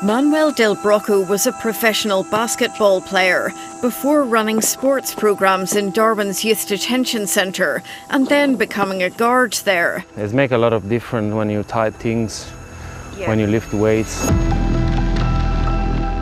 Manuel Del Brocco was a professional basketball player before running sports programmes in Darwin's Youth Detention Centre and then becoming a guard there. It makes a lot of difference when you tie things, when you lift weights.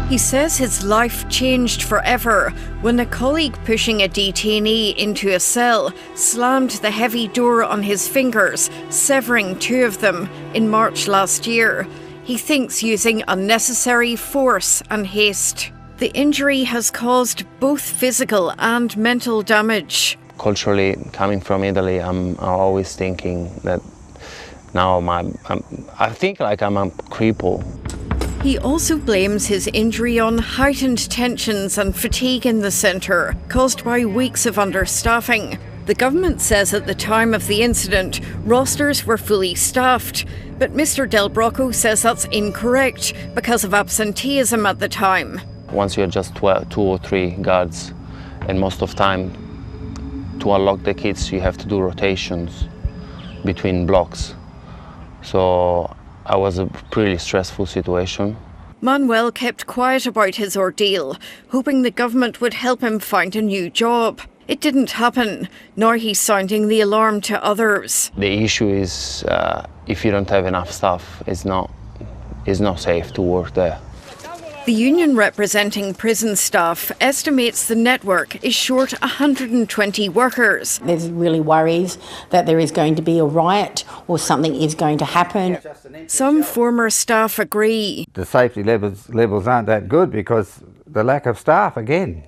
He says his life changed forever when a colleague pushing a detainee into a cell slammed the heavy door on his fingers, severing two of them in March last year. He thinks using unnecessary force and haste. The injury has caused both physical and mental damage. Culturally, coming from Italy, I'm always thinking that now I think like I'm a cripple. He also blames his injury on heightened tensions and fatigue in the centre, caused by weeks of understaffing. The government says at the time of the incident, rosters were fully staffed, but Mr. Del Brocco says that's incorrect because of absenteeism at the time. Once you're just 2 or 3 guards, and most of the time, to unlock the kids, you have to do rotations between blocks. So I was a pretty stressful situation. Manuel kept quiet about his ordeal, hoping the government would help him find a new job. It didn't happen. Now he's sounding the alarm to others. The issue is if you don't have enough staff, it's not safe to work there. The union representing prison staff estimates the network is short 120 workers. There's really worries that there is going to be a riot or something is going to happen. Some former staff agree. The safety levels aren't that good because the lack of staff again.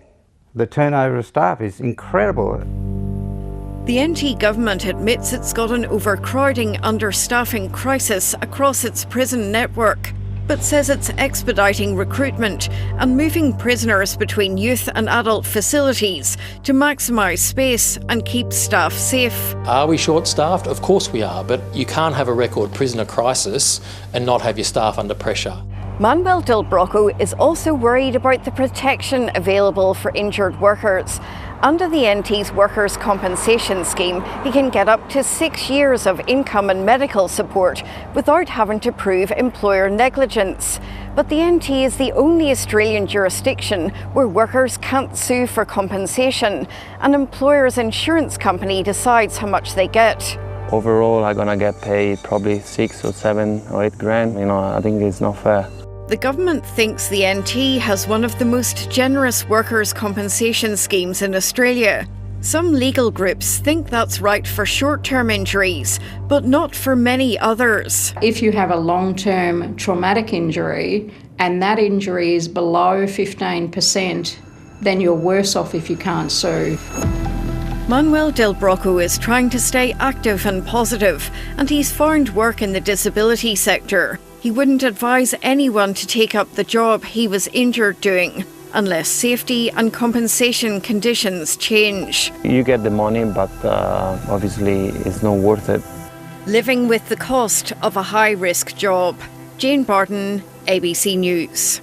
The turnover of staff is incredible. The NT government admits it's got an overcrowding, understaffing crisis across its prison network, but says it's expediting recruitment and moving prisoners between youth and adult facilities to maximise space and keep staff safe. Are we short-staffed? Of course we are, but you can't have a record prisoner crisis and not have your staff under pressure. Manuel Del Brocco is also worried about the protection available for injured workers. Under the NT's Workers' Compensation Scheme, he can get up to 6 years of income and medical support without having to prove employer negligence. But the NT is the only Australian jurisdiction where workers can't sue for compensation. An employer's insurance company decides how much they get. Overall, I'm gonna get paid probably 6 or 7 or 8 grand. I think it's not fair. The government thinks the NT has one of the most generous workers' compensation schemes in Australia. Some legal groups think that's right for short-term injuries, but not for many others. If you have a long-term traumatic injury and that injury is below 15%, then you're worse off if you can't sue. Manuel Del Brocco is trying to stay active and positive, and he's found work in the disability sector. He wouldn't advise anyone to take up the job he was injured doing, unless safety and compensation conditions change. You get the money, but obviously it's not worth it. Living with the cost of a high-risk job. Jane Barton, ABC News.